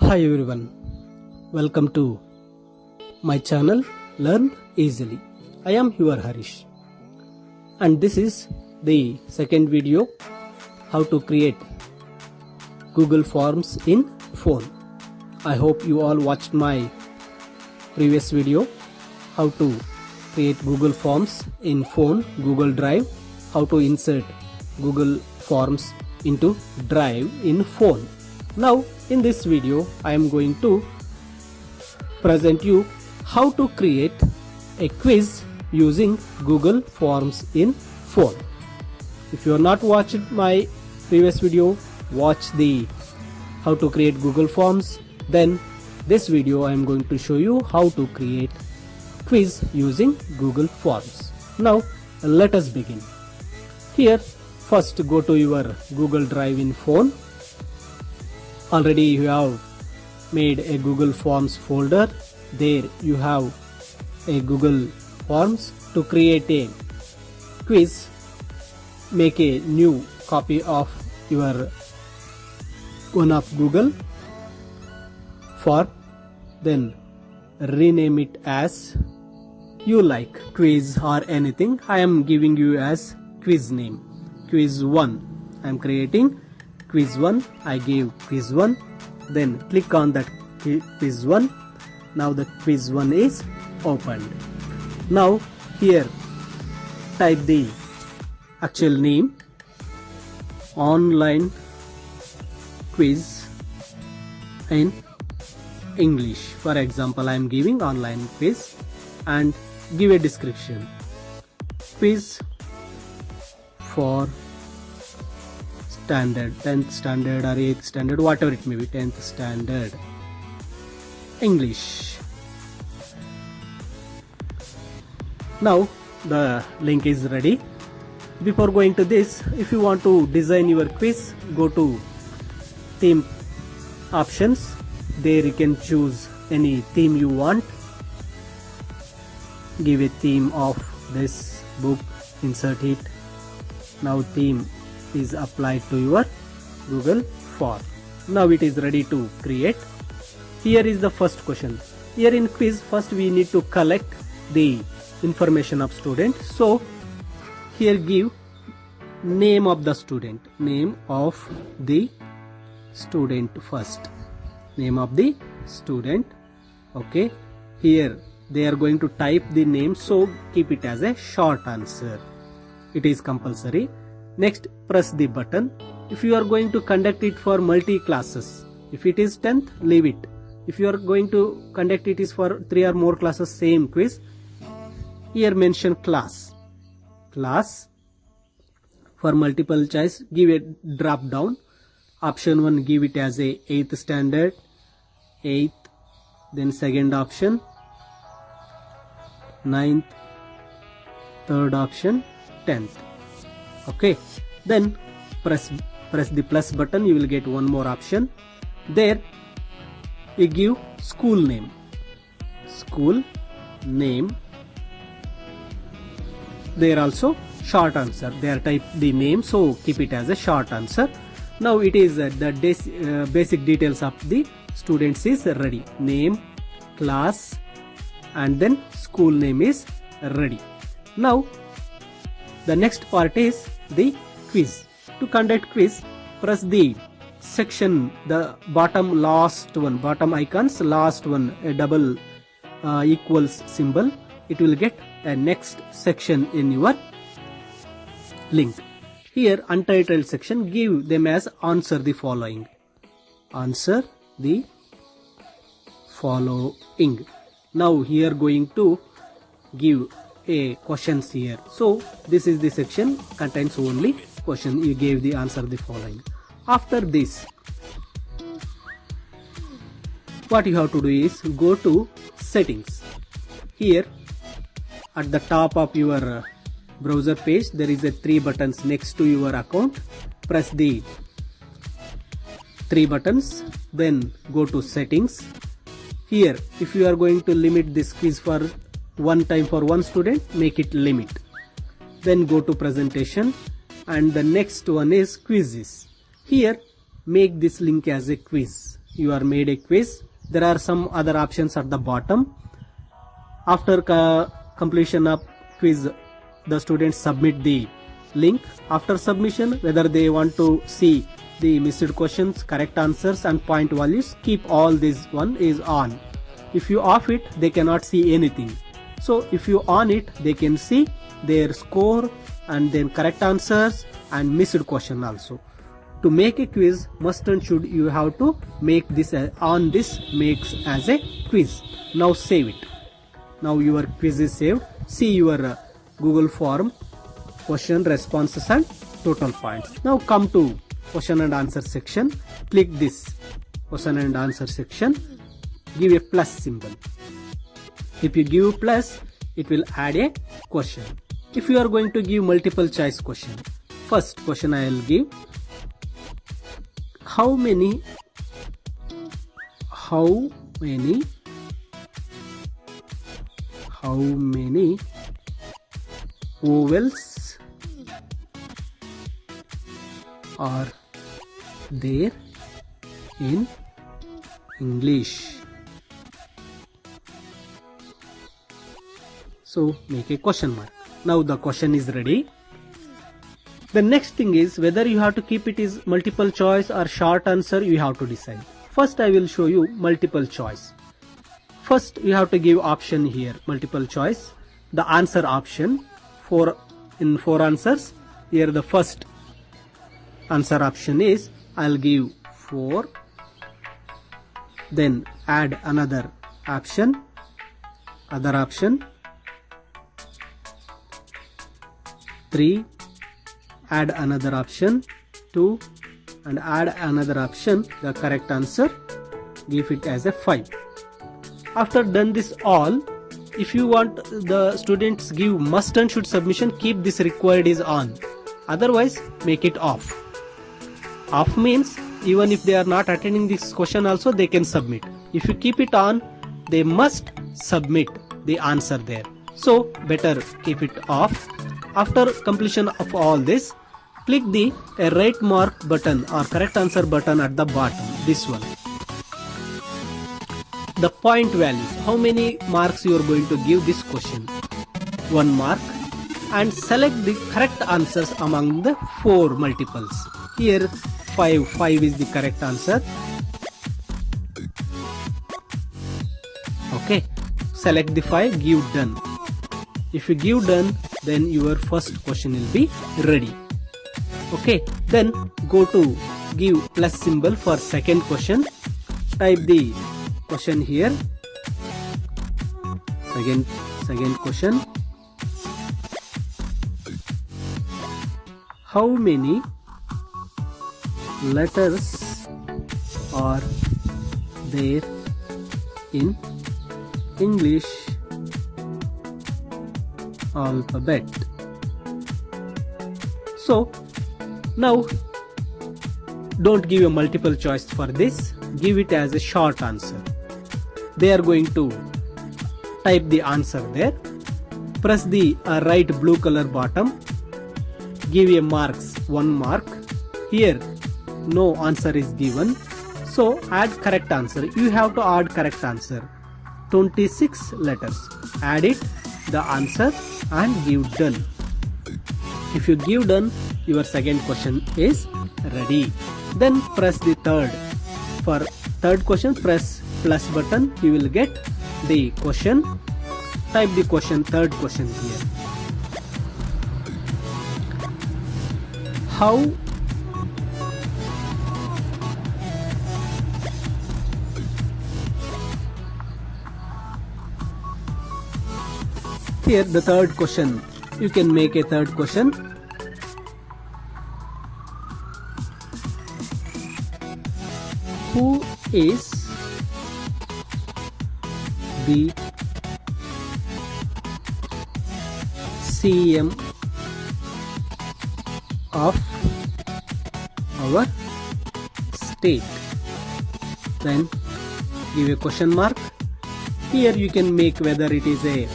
Hi everyone, welcome to my channel Learn Easily. I am your Harish and this is the second video how to create Google Forms in phone. I hope you all watched my previous video how to create Google Forms in phone, Google Drive, how to insert Google Forms into Drive in phone. Now in this video I am going to present you how to create a quiz using Google Forms in phone. If you are not watched my previous video, watch the how to create Google Forms. Then this video I am going to show you how to create quiz using Google Forms. Now let us begin. Here first go to your Google Drive in phone. Already you have made a Google Forms folder. There you have a Google Forms. To create a quiz, make a new copy of your one of Google Form, then rename it as you like, quiz or anything. I am giving you as quiz name, quiz 1. I am creating quiz 1. I gave quiz 1, then click on that quiz 1. Now the quiz 1 is opened. Now here type the actual name, online quiz in English. For example, I am giving online quiz and give a description, quiz for standard, 10th standard or 8th standard, whatever it may be, 10th standard English. Now the link is ready. Before going to this, if you want to design your quiz, go to theme options. There you can choose any theme you want. Give a theme of this book, insert it. Now theme is applied to your Google Form. Now it is ready to create. Here is the first question. Here in quiz, first we need to collect the information of student. So here give name of the student, name of the student first, name of the student. Okay, here they are going to type the name, so keep it as a short answer. It is compulsory. Next, press the button. If you are going to conduct it for multi classes, if it is 10th, leave it. If you are going to conduct it is for 3 or more classes, same quiz. Here mention class. Class. For multiple choice, give a drop down. Option 1, give it as a 8th standard, 8th. Then second option, 9th. Third option, 10th. Okay, then press the plus button, you will get one more option. There you give school name, there also short answer. There type the name, so keep it as a short answer. Now it is the basic details of the students is ready, name, class, and then school name is ready. Now the next part is the quiz. To conduct quiz, press the section, the bottom last one, bottom icons, last one, a double equals symbol. It will get a next section in your link. Here untitled section, give them as answer the following. Answer the following. Now here going to give a questions here. So this is the section contains only question. You gave the answer the following. After this, what you have to do is go to settings. Here at the top of your browser page, there is a 3 buttons next to your account. Press the 3 buttons, then go to settings. Here if you are going to limit this quiz for one time for one student, make it limit. Then go to presentation, and the next one is quizzes. Here make this link as a quiz. you are made a quiz. There are some other options at the bottom. After completion of quiz, the students submit the link. After submission, whether they want to see the missed questions, correct answers and point values, keep all this one is on. If you off it, they cannot see anything. So if you on it, they can see their score and then correct answers and missed question also. To make a quiz, must and should you have to make this on this makes as a quiz. Now save it. Now your quiz is saved. See your Google form, question, responses and total points. Now come to question and answer section. Click this question and answer section. Give a plus symbol. If you give plus, it will add a question. If you are going to give multiple choice question, first question I will give, how many vowels are there in English? So make a question mark. Now the question is ready. The next thing is whether you have to keep it is multiple choice or short answer, you have to decide. First I will show you multiple choice. First you have to give option here, multiple choice. The answer option in four answers. Here the first answer option is I'll give 4. Then add another option, other option 3, add another option 2 and add another option, the correct answer, give it as a 5. After done this all, if you want the students give must and should submission, keep this required is on, otherwise make it off. Off means even if they are not attending this question also they can submit. If you keep it on, they must submit the answer there. So better keep it off. After completion of all this, click the right mark button or correct answer button at the bottom, this one. The point values, how many marks you are going to give this question? 1 mark. And select the correct answers among the 4 multiples. Here 5 is the correct answer. Okay, select the 5, give done. If you give done, then your first question will be ready. Okay, then go to give plus symbol for second question. Type the question here. Second question. How many letters are there in English alphabet? So now don't give a multiple choice for this, give it as a short answer. They are going to type the answer there. Press the right blue color bottom, give a marks 1 mark. Here no answer is given, so add correct answer. You have to add correct answer, 26 letters. Add it, the answer, and give done. If you give done, your second question is ready. Then press the third. For third question, press plus button. You will get the question. Type the question, third question here. How here the third question, you can make a third question. Who is the CM of our state? Then give a question mark. Here you can make whether it is a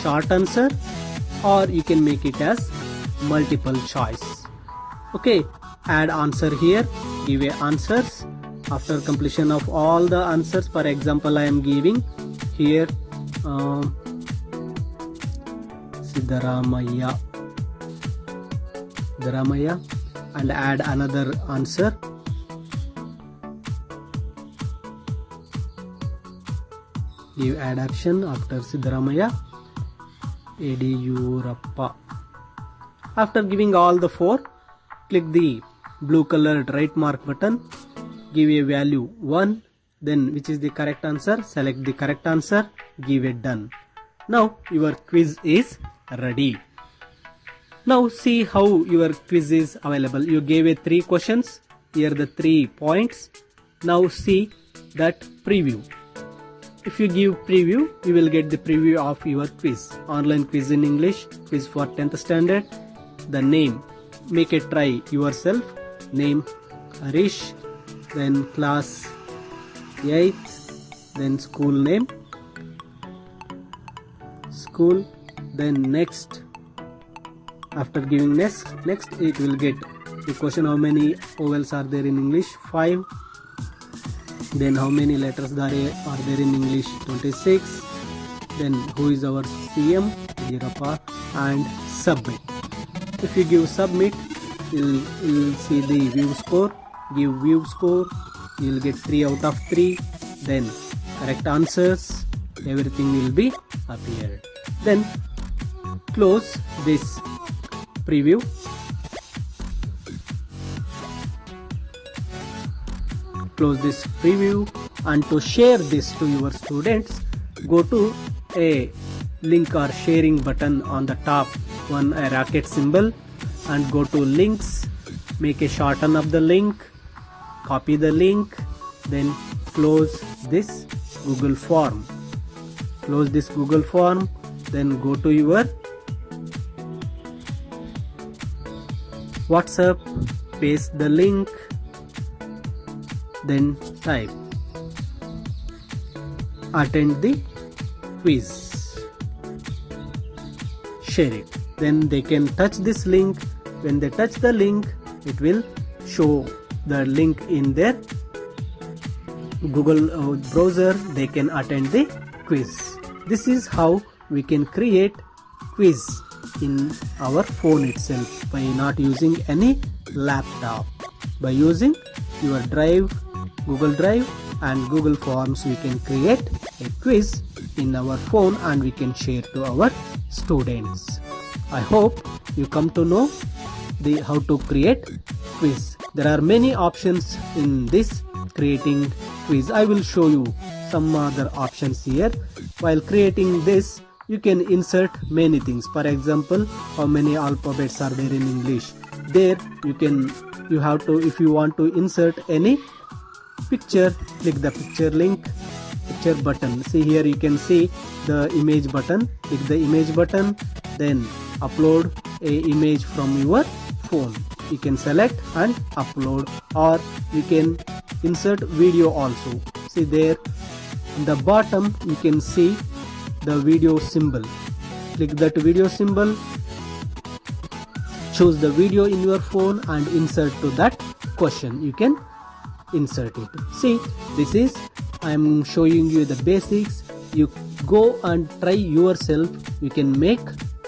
short answer or you can make it as multiple choice. Okay, add answer here, give a answers After completion of all the answers, for example, I am giving here Siddaramaiah, and add another answer. Give add action after Siddaramaiah, Yediyurappa. After giving all the 4, click the blue colored right mark button, give a value 1, then which is the correct answer, select the correct answer, give it done. Now your quiz is ready. Now see how your quiz is available. You gave a 3 questions, here the 3 points. Now see that preview. If you give preview, you will get the preview of your quiz. Online quiz in English, quiz for 10th standard. The name, make it try yourself. Name Harish, then class 8th, then school name, school, then next. After giving next it will get the question: how many vowels are there in English? 5. Then how many letters are there in English? 26. Then who is our CM? Yediyurappa, and submit. If you give submit, you'll see the view score. Give view score, you'll get 3 out of 3. Then correct answers, everything will be appeared. Then close this preview. Close this preview, and to share this to your students, go to a link or sharing button on the top, one a rocket symbol, and go to links, make a shorten of the link, copy the link, then close this Google form. Close this Google form, then go to your WhatsApp, paste the link, then type attend the quiz, share it. Then they can touch this link. When they touch the link, it will show the link in their Google browser. They can attend the quiz. This is how we can create quiz in our phone itself by not using any laptop. By using your Drive, Google Drive and Google Forms, we can create a quiz in our phone and we can share to our students. I hope you come to know how to create quiz. There are many options in this creating quiz. I will show you some other options here. While creating this, you can insert many things. For example, how many alphabets are there in English? There you have to, if you want to insert any picture, click the picture link, picture button. See here, you can see the image button. Click the image button, then upload a image from your phone. You can select and upload, or you can insert video also. See there in the bottom, you can see the video symbol. Click that video symbol, choose the video in your phone and insert to that question. You can insert it. See, this is, I am showing you the basics. You go and try yourself. You can make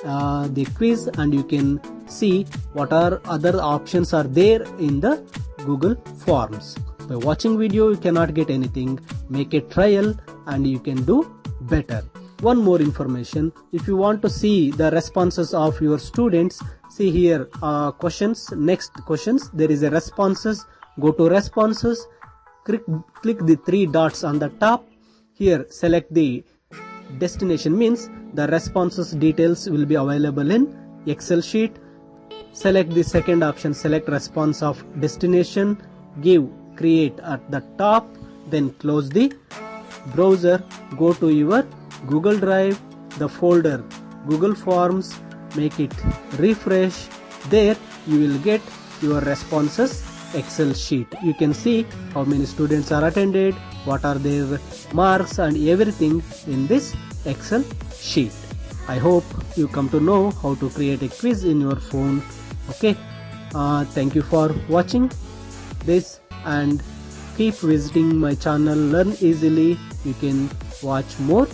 the quiz and you can see what are other options are there in the Google Forms. By watching video you cannot get anything. Make a trial and you can do better. One more information, if you want to see the responses of your students, see here questions, next questions, there is a responses. Go to responses, click the 3 dots on the top. Here select the destination, means the responses details will be available in Excel sheet. Select the second option, select response of destination, give create at the top, then close the browser, go to your Google Drive, the folder Google Forms, make it refresh. There you will get your responses Excel sheet. You can see how many students are attended, what are their marks and everything in this Excel sheet. I hope you come to know how to create a quiz in your phone. Okay, thank you for watching this, and keep visiting my channel Learn Easily. You can watch more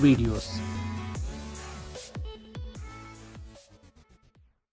videos.